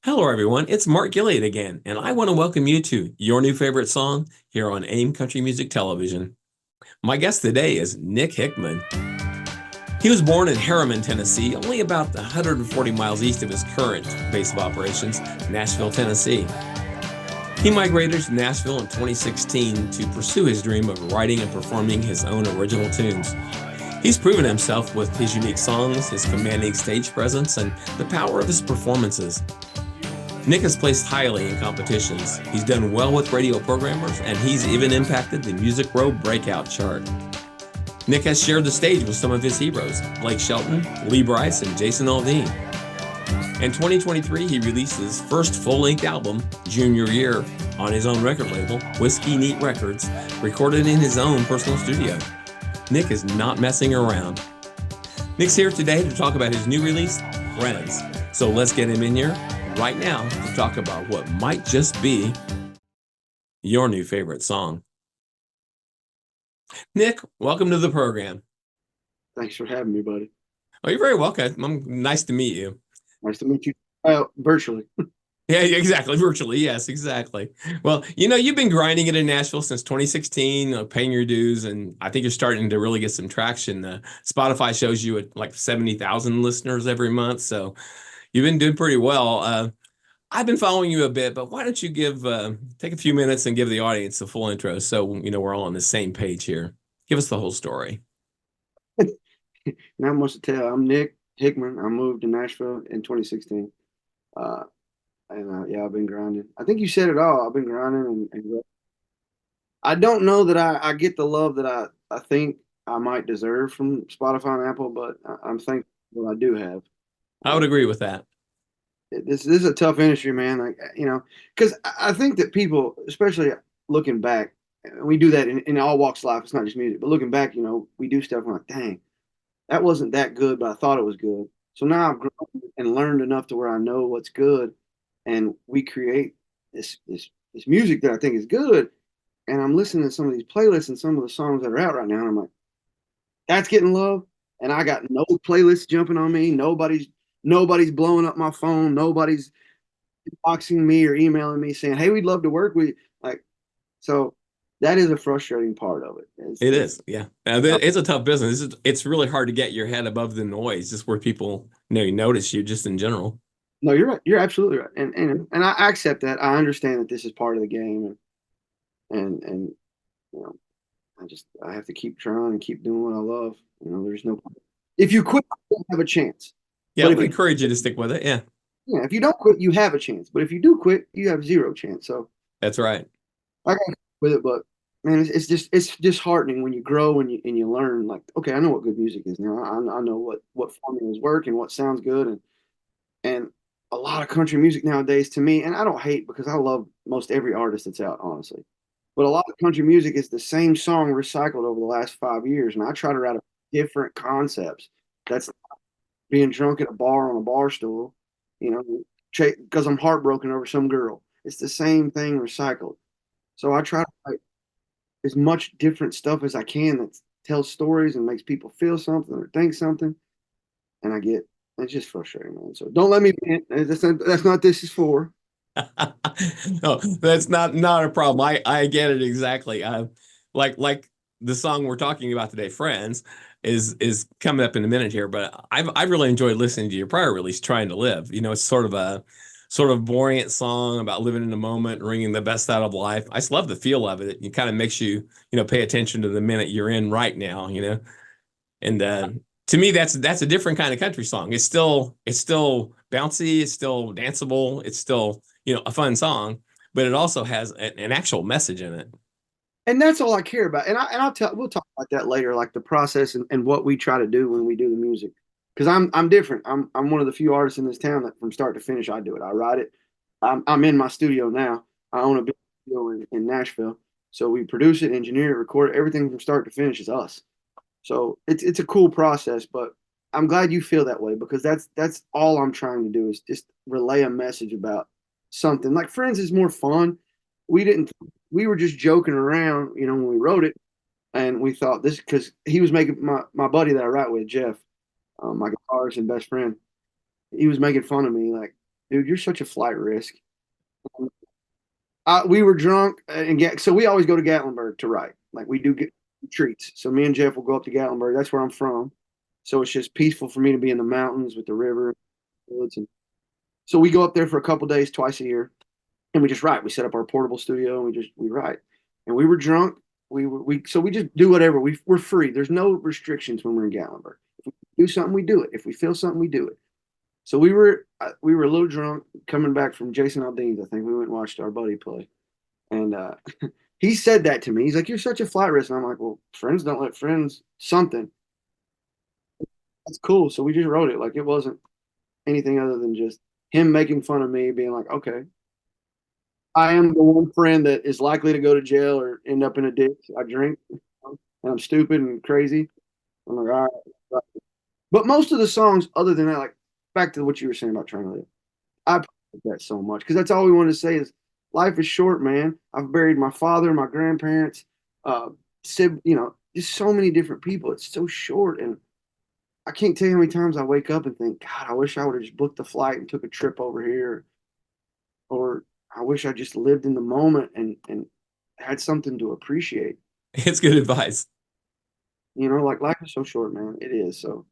Hello, everyone. It's Mark Gilliard again, and I want to welcome you to your new favorite song here on AIM Country Music Television. My guest today is Nick Hickman. He was born in Harriman, Tennessee, only about 140 miles east of his current base of operations, Nashville, Tennessee. He migrated to Nashville in 2016 to pursue his dream of writing and performing his own original tunes. He's proven himself with his unique songs, his commanding stage presence, and the power of his performances. Nick has placed highly in competitions. He's done well with radio programmers, and he's even impacted the Music Row breakout chart. Nick has shared the stage with some of his heroes, Blake Shelton, Lee Brice, and Jason Aldean. In 2023, he released his first full-length album, Junior Year, on his own record label, Whiskey Neat Records, recorded in his own personal studio. Nick is not messing around. Nick's here today to talk about his new release, Friends. So let's get him in here right now to talk about what might just be your new favorite song. Nick, welcome to the program. Thanks for having me, buddy. Oh, you're very welcome. Nice to meet you. Nice to meet you virtually. Yeah, exactly. Virtually. Yes, exactly. Well, you've been grinding it in Nashville since 2016, paying your dues, and I think you're starting to really get some traction. Spotify shows you at like 70,000 listeners every month. So you've been doing pretty well. I've been following you a bit, but why don't you take a few minutes and give the audience the full intro so we're all on the same page here. Give us the whole story. Not much to tell. I'm Nick Hickman. I moved to Nashville in 2016. Uh, yeah, I've been grinding. I think you said it all. I've been grinding and I don't know that I get the love that I think I might deserve from Spotify and Apple, but I'm thankful that I do have. I would agree with that. This is a tough industry, man. Like, because I think that people, especially looking back, we do that in all walks of life. It's not just music, but looking back, we do stuff. I'm like, dang, that wasn't that good, but I thought it was good. So now I've grown and learned enough to where I know what's good, and we create this music that I think is good. And I'm listening to some of these playlists and some of the songs that are out right now, and I'm like, that's getting love, and I got no playlists jumping on me. Nobody's blowing up my phone. Nobody's boxing me or emailing me saying, "Hey, we'd love to work with you." Like, so that is a frustrating part of it. It is, yeah. Now, it's a tough business. It's really hard to get your head above the noise, just where people notice you just in general. No, you're right. You're absolutely right, and I accept that. I understand that this is part of the game, and you know, I have to keep trying and keep doing what I love. There's no if you quit, you don't have a chance. Yeah, But we encourage you to stick with it. Yeah, if you don't quit, you have a chance. But if you do quit, you have zero chance. So that's right. I got with it, but man, it's disheartening when you grow and you learn. Like, okay, I know what good music is now. I know what formulas work and what sounds good, and a lot of country music nowadays to me, and I don't hate because I love most every artist that's out, honestly. But a lot of country music is the same song recycled over the last 5 years, and I try to write different concepts. That's being drunk at a bar on a bar stool, you know, because I'm heartbroken over some girl. It's the same thing recycled. So I try to write as much different stuff as I can that tells stories and makes people feel something or think something. And it's just frustrating, man. So don't let me vent. That's not this is for. No, that's not a problem. I get it exactly. Like the song we're talking about today, "Friends," is coming up in a minute here, but I've really enjoyed listening to your prior release, "Trying to Live." It's sort of buoyant song about living in the moment, wringing the best out of life. I just love the feel of it. It kind of makes you, pay attention to the minute you're in right now, And to me, that's a different kind of country song. It's still bouncy, it's still danceable, it's still a fun song, but it also has an actual message in it. And that's all I care about. We'll talk about that later, like the process and what we try to do when we do the music. Because I'm different. I'm one of the few artists in this town that from start to finish I do it. I write it. I'm in my studio now. I own a big studio in Nashville. So we produce it, engineer it, record it, everything from start to finish is us. So it's a cool process, but I'm glad you feel that way because that's all I'm trying to do is just relay a message about something. Like Friends is more fun. We didn't we were just joking around, when we wrote it, and we thought this because he was making my buddy that I write with, Jeff, my guitarist and best friend. He was making fun of me, like dude, you're such a flight risk. We were drunk and get so we always go to Gatlinburg to write. Like we do get retreats. So me and Jeff will go up to Gatlinburg. That's where I'm from. So it's just peaceful for me to be in the mountains with the river, woods, and so we go up there for a couple days twice a year, and we just write. We set up our portable studio and we write. And we were drunk. We just do whatever. We're free. There's no restrictions when we're in Gatlinburg. If we do something, we do it. If we feel something, we do it. So we were a little drunk coming back from Jason Aldean's. I think we went and watched our buddy play, and he said that to me. He's like, "You're such a flight risk," and I'm like, "Well, friends don't let friends something." That's cool. So we just wrote it. Like it wasn't anything other than just him making fun of me, being like, "Okay, I am the one friend that is likely to go to jail or end up in a ditch. I drink, and I'm stupid and crazy." I'm like, "All right." But most of the songs, other than that, like back to what you were saying about trying to live, I appreciate that so much because that's all we want to say is life is short, man. I've buried my father, my grandparents, uh, just so many different people. It's so short, and I can't tell you how many times I wake up and think, God, I wish I would have just booked the flight and took a trip over here, or I wish I just lived in the moment and had something to appreciate. It's good advice. Like life is so short, man. It is. So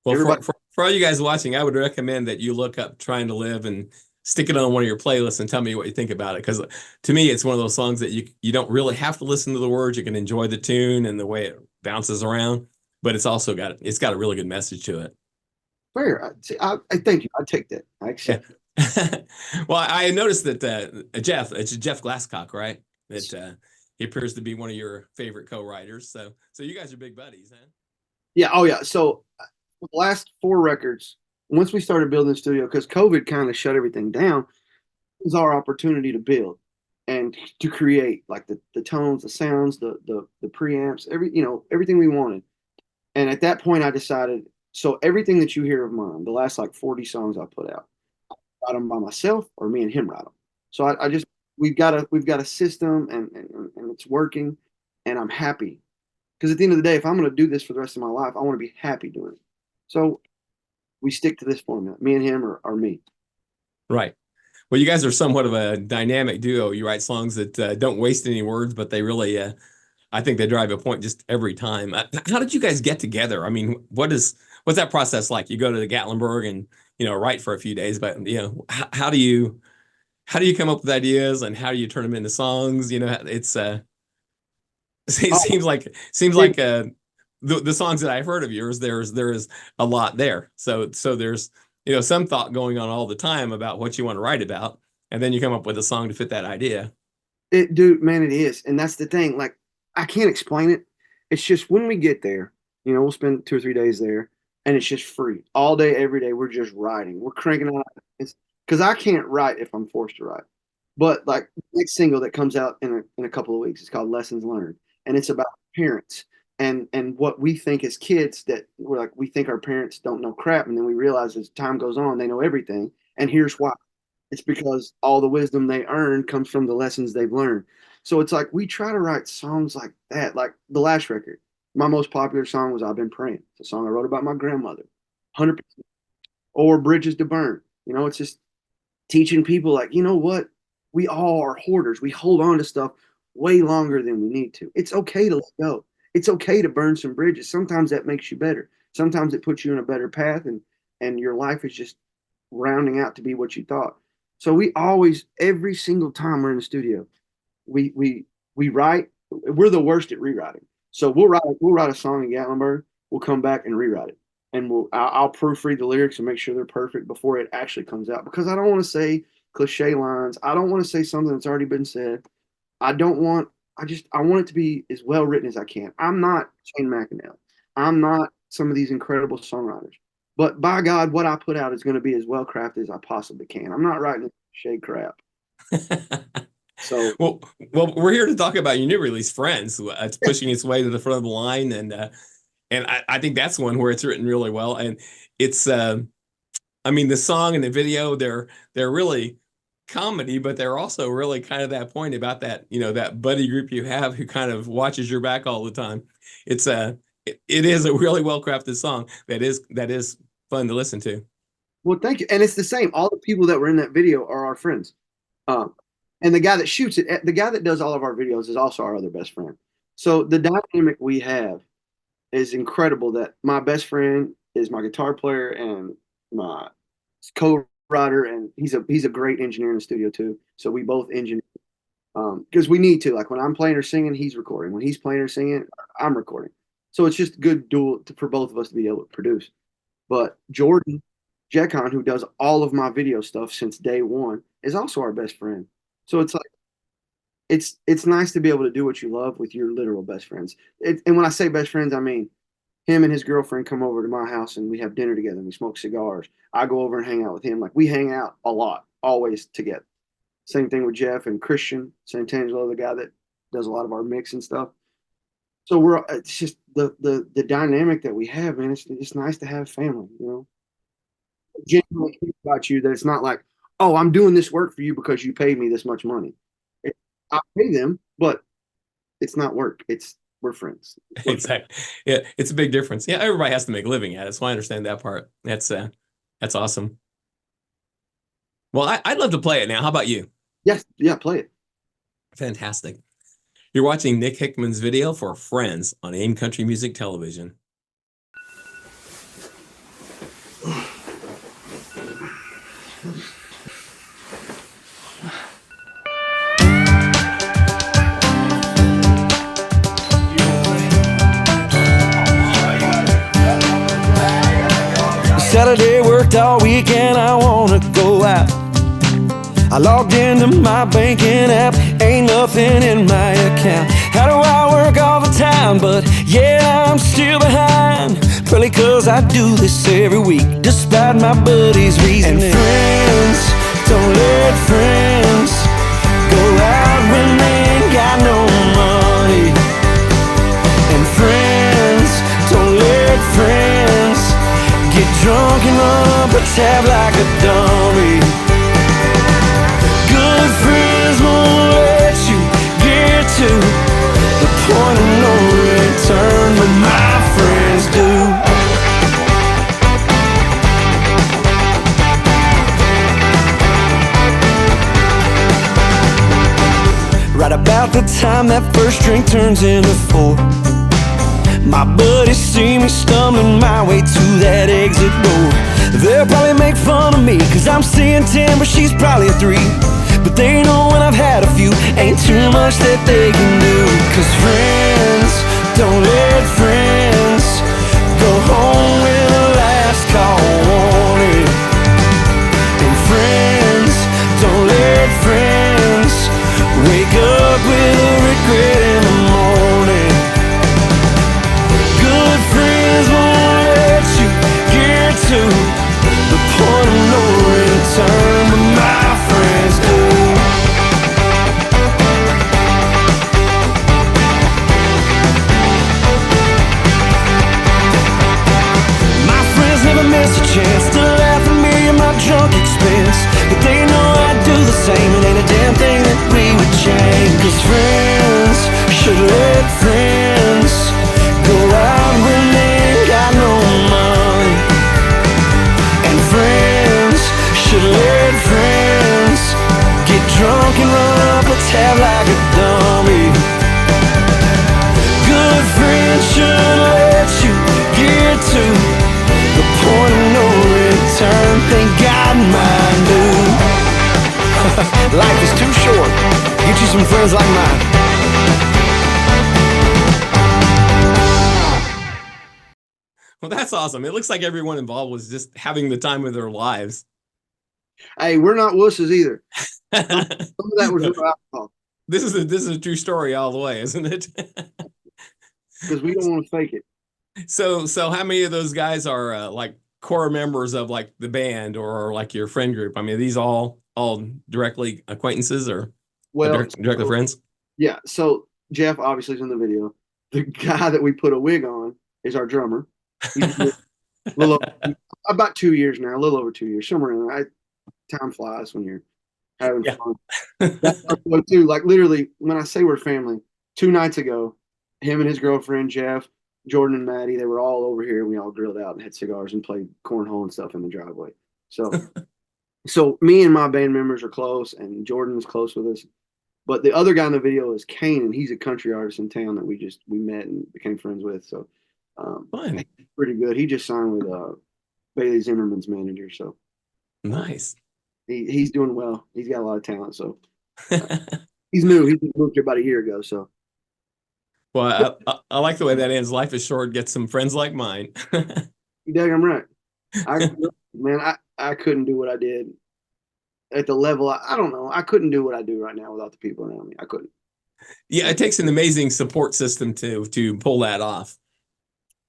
Well, everybody, for all you guys watching, I would recommend that you look up Trying to Live and stick it on one of your playlists and tell me what you think about it. Because to me, it's one of those songs that you don't really have to listen to the words. You can enjoy the tune and the way it bounces around, but it's got a really good message to it. fair. I thank you. I take that. I Yeah. accept it. Well, I noticed that it's Jeff Glasscock, right? That he appears to be one of your favorite co-writers. So you guys are big buddies, huh? Yeah. Oh, yeah. So the last four records, once we started building the studio, because COVID kind of shut everything down, it was our opportunity to build and to create like the tones, the sounds, the preamps, everything we wanted. And at that point, I decided. So everything that you hear of mine, the last like 40 songs I put out, write them by myself or me and him write them. So I just we've got a system and it's working, and I'm happy because at the end of the day, if I'm going to do this for the rest of my life, I want to be happy doing it. So we stick to this format. Me and him are me. Right. Well, you guys are somewhat of a dynamic duo. You write songs that don't waste any words, but they really, I think they drive a point just every time. How did you guys get together? I mean, what's that process like? You go to the Gatlinburg and write for a few days, but how do you come up with ideas and how do you turn them into songs? It Oh, seems like the songs that I've heard of yours, there is a lot there. So there's some thought going on all the time about what you want to write about, and then you come up with a song to fit that idea. dude, man, it is, and that's the thing. Like, I can't explain it. It's just when we get there, we'll spend 2 or 3 days there, and it's just free all day, every day. We're just writing. We're cranking out. It's because I can't write if I'm forced to write. But like the next single that comes out in a couple of weeks, it's called Lessons Learned, and it's about parents and what we think as kids that we're like we think our parents don't know crap, and then we realize as time goes on they know everything. And here's why. It's because all the wisdom they earn comes from the lessons they've learned. So it's like we try to write songs like that. Like the last record, my most popular song was "I've Been Praying." It's a song I wrote about my grandmother, 100%. Or "Bridges to Burn." It's just teaching people like, you know what? We all are hoarders. We hold on to stuff way longer than we need to. It's okay to let go. It's okay to burn some bridges. Sometimes that makes you better. Sometimes it puts you in a better path, and your life is just rounding out to be what you thought. So we always, every single time we're in the studio, we write. We're the worst at rewriting. So we'll write a song in Gatlinburg. We'll come back and rewrite it, and I'll proofread the lyrics and make sure they're perfect before it actually comes out because I don't want to say cliche lines. I don't want to say something that's already been said. I don't want. I want it to be as well written as I can. I'm not Shane McAnally. I'm not some of these incredible songwriters. But by God, what I put out is going to be as well crafted as I possibly can. I'm not writing shade crap. So well, well, we're here to talk about your new release, Friends. It's pushing its way to the front of the line, and I think that's one where it's written really well. And it's, I mean, the song and the video, they're really comedy, but they're also really kind of that point about that buddy group you have who kind of watches your back all the time. It is a really well crafted song that is fun to listen to. Well, thank you. And it's the same. All the people that were in that video are our friends. Um, and the guy that shoots it, the guy that does all of our videos is also our other best friend. So the dynamic we have is incredible that my best friend is my guitar player and my co-writer, and he's a great engineer in the studio too. So we both engineer because we need to. Like when I'm playing or singing, he's recording. When he's playing or singing, I'm recording. So it's just good dual for both of us to be able to produce. But Jordan Jekon, who does all of my video stuff since day one, is also our best friend. So it's like it's nice to be able to do what you love with your literal best friends. And when I say best friends, I mean him and his girlfriend come over to my house and we have dinner together and we smoke cigars. I go over and hang out with him. Like we hang out a lot, always together. Same thing with Jeff and Christian Santangelo, the guy that does a lot of our mix and stuff. So it's just the dynamic that we have, man. It's nice to have family, you know. Genuinely think about you that it's not like, oh, I'm doing this work for you because you paid me this much money. It, I pay them, but it's not work. It's we're friends. We're Exactly. Yeah, it's a big difference. Yeah, everybody has to make a living at it, so I understand that part. That's awesome. Well, I'd love to play it now. How about you? yes, yeah, play it. Fantastic. You're watching Nick Hickman's video for Friends on AIM Country Music Television. Saturday worked all weekend, I wanna go out. I logged into my banking app, ain't nothing in my account. How do I work all the time, but yeah, I'm still behind? Probably cause I do this every week, despite my buddies' reasoning. And friends, don't let friends go out when they ain't got no money. And friends, don't let friends get drunk and run up a tab like a dummy. Good friends won't let you get to the point of no return, but my friends do. Right about the time that first drink turns into four, my buddies see me stumbling my way to that exit door. They'll probably make fun of me cause I'm saying 10 but she's probably a 3. But they know when I've had a few, ain't too much that they can do. Cause friends, don't let friends go home with a last call warning. And friends, don't let friends wake up with a regret in the morning. Good friends won't let you get to the point of no return, but my friends do. My friends never miss a chance to laugh at me and my drunk expense, but they know I'd do the same. It ain't a damn thing that we would change. Cause friends should let friends go out when they ain't got no money. And friends should let friends get drunk and run up a tab like a dummy. Good friends should let you get to the point of no return. Thank God mine do. Life is too short. Get you some friends like mine. Well, that's awesome. It looks like everyone involved was just having the time of their lives. Hey, we're not wusses either. Some of that was real alcohol This is a true story all the way, isn't it? because we don't want to fake it. So how many of those guys are like core members of like the band or like your friend group? I mean, are these all directly acquaintances or Well, directly so, friends? yeah. So Jeff obviously is in the video. The guy that we put a wig on is our drummer. He's been a little about 2 years now, a little over 2 years, somewhere in there. Time flies when you're having Yeah. fun. That's our boy too. Like literally, when I say we're family, 2 nights ago, him and his girlfriend Jeff, Jordan and Maddie, they were all over here. We all grilled out and had cigars and played cornhole and stuff in the driveway. So me and my band members are close, and Jordan is close with us. But the other guy in the video is Kane, and he's a country artist in town that we met and became friends with. So Fun. he's pretty good. He just signed with Bailey Zimmerman's manager, so Nice. he's doing well. He's got a lot of talent. So he's new. He moved here about a year ago. So Well, I like the way that ends. Life is short. Get some friends like mine. you daggum right. I couldn't do what I did at the level. I don't know. I couldn't do what I do right now without the people around me. I couldn't. Yeah, it takes an amazing support system to pull that off.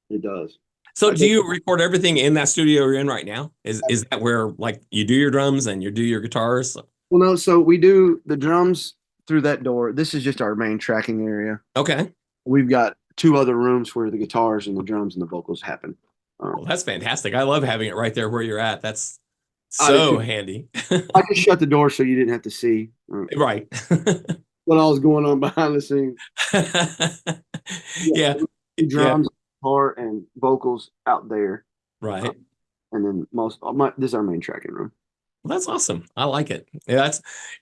It does. So do you record everything in that studio you're in right now? Is that where like you do your drums and you do your guitars? Well, no, so we do the drums through that door. This is just our main tracking area. Okay. We've got two other rooms where the guitars and the drums and the vocals happen. Well, that's fantastic. I love having it right there where you're at. That's so handy. I just shut the door so you didn't have to see Right. what all was going on behind the scenes. Yeah. Drums, guitar, and vocals out there. Right. And then this is our main tracking room. Well, that's awesome. I like it. Yeah,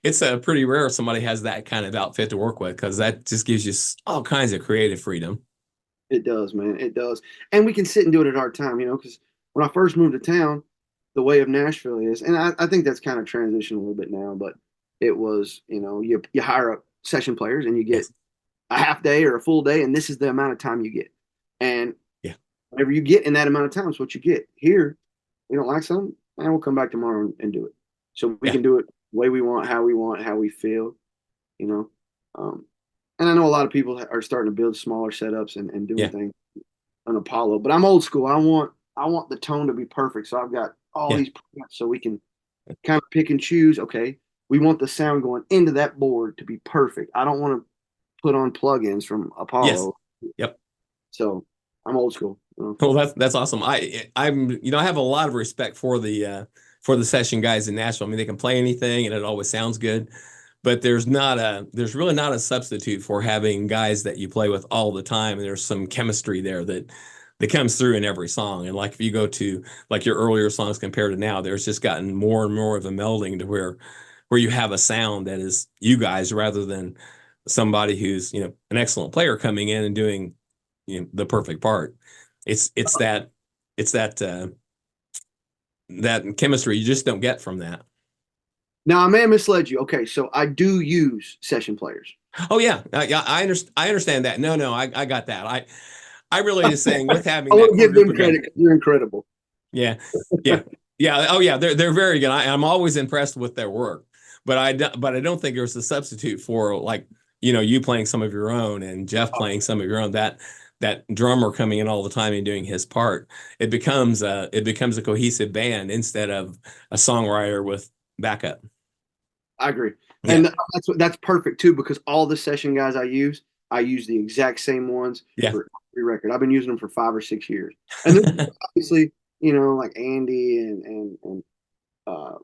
it's a pretty rare if somebody has that kind of outfit to work with, because that just gives you all kinds of creative freedom. It does, man. It does. And we can sit and do it at our time, because when I first moved to town, the way of Nashville is, and I think that's kind of transitioned a little bit now, but it was, you hire up session players and you get a half day or a full day, and this is the amount of time you get. And whatever you get in that amount of time is what you get. Here, we don't like something, and we'll come back tomorrow and do it. So we can do it the way we want, how we feel, and I know a lot of people are starting to build smaller setups and doing things on Apollo, but I'm old school. I want the tone to be perfect. So I've got all these preamps so we can kind of pick and choose. Okay, we want the sound going into that board to be perfect. I don't want to put on plugins from Apollo. Yes. Yep. So I'm old school. Well, that's awesome. I have a lot of respect for the session guys in Nashville. I mean, they can play anything and it always sounds good. But there's really not a substitute for having guys that you play with all the time. And there's some chemistry there that comes through in every song. And like if you go to like your earlier songs compared to now, there's just gotten more and more of a melding to where you have a sound that is you guys rather than somebody who's, an excellent player coming in and doing, the perfect part. It's that chemistry you just don't get from that. Now, I may have misled you. Okay, so I do use session players. Oh yeah, I understand that. No, I got that. I really is saying with having. I will give them credit because they're incredible. Yeah. Oh yeah, they're very good. I'm always impressed with their work, but I don't think there's a substitute for like you playing some of your own and Jeff playing some of your own. That drummer coming in all the time and doing his part. It becomes a cohesive band instead of a songwriter with backup. I agree. Yeah. And that's perfect too, because all the session guys I use the exact same ones for every record. I've been using them for 5 or 6 years. And then obviously, like Andy and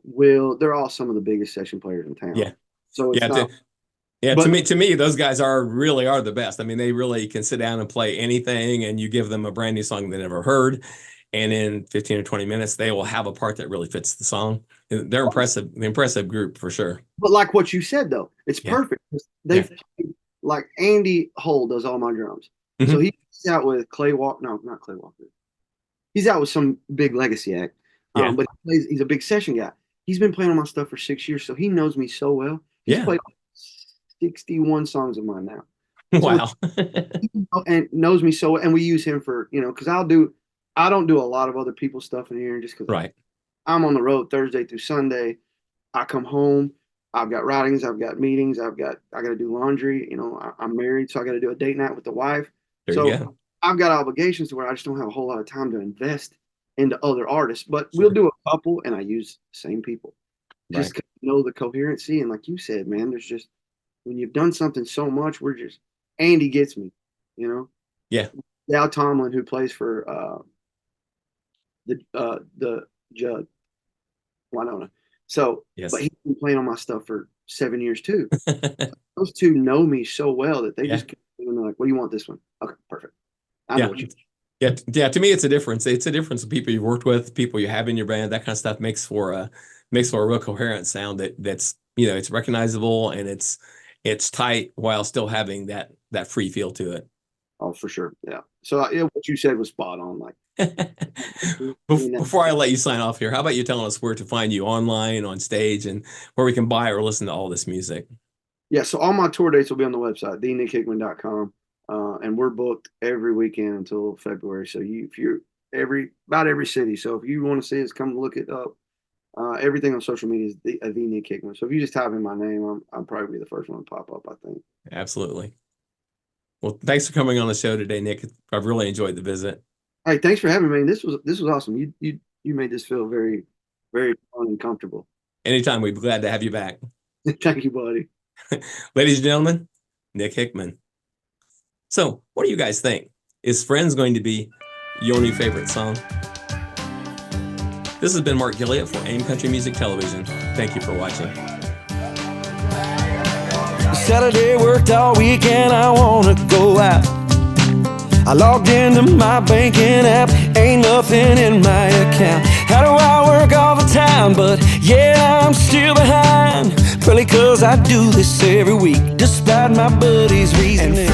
Will, they're all some of the biggest session players in town. Yeah. So it's to me, those guys really are the best. I mean, they really can sit down and play anything, and you give them a brand new song they never heard, and in 15 or 20 minutes, they will have a part that really fits the song. They're impressive. The impressive group for sure. But like what you said, though, it's perfect. They've like Andy Hull does all my drums, so he's out with Clay Walker. No, not Clay Walker. He's out with some big legacy act. But he's a big session guy. He's been playing on my stuff for 6 years, so he knows me so well. He's played 61 songs of mine now. Wow. And knows me so well. And we use him for, because I don't do a lot of other people's stuff in here just because I'm on the road Thursday through Sunday. I come home. I've got writings. I've got meetings. I got to do laundry. I'm married, so I got to do a date night with the wife. So I've got obligations to where I just don't have a whole lot of time to invest into other artists. But we'll do a couple, and I use the same people. Just know the coherency. And like you said, man, there's just, when you've done something so much, Andy gets me, Yeah. Dal Tomlin, who plays for the Judd, Winona. So, but he's been playing on my stuff for 7 years too. Those two know me so well that they just like, what do you want this one? Okay, perfect. I know what you Yeah. To me, it's a difference. It's a difference of people you've worked with, people you have in your band. That kind of stuff makes for a real coherent sound that's it's recognizable and it's tight while still having that free feel to it. Oh, for sure. Yeah. So yeah, what you said was spot on. Like, Before I let you sign off here, how about you telling us where to find you online, on stage, and where we can buy or listen to all this music? yeah. So all my tour dates will be on the website, thenickhickman.com. And we're booked every weekend until February. So if you're about every city. So if you want to see us, come look it up. Everything on social media is the Nick Hickman. So if you just type in my name, I'm probably the first one to pop up, I think. Absolutely. Well, thanks for coming on the show today, Nick. I've really enjoyed the visit. Hey, thanks for having me. This was awesome. You made this feel very, very fun and comfortable. Anytime, we'd be glad to have you back. Thank you, buddy. Ladies and gentlemen, Nick Hickman. So, what do you guys think? Is Friends going to be your new favorite song? This has been Mark Gilliott for AIM Country Music Television. Thank you for watching. Saturday worked all weekend, I wanna go out. I logged into my banking app, ain't nothing in my account. How do I work all the time, but yeah, I'm still behind? Probably cause I do this every week, despite my buddies' reasoning.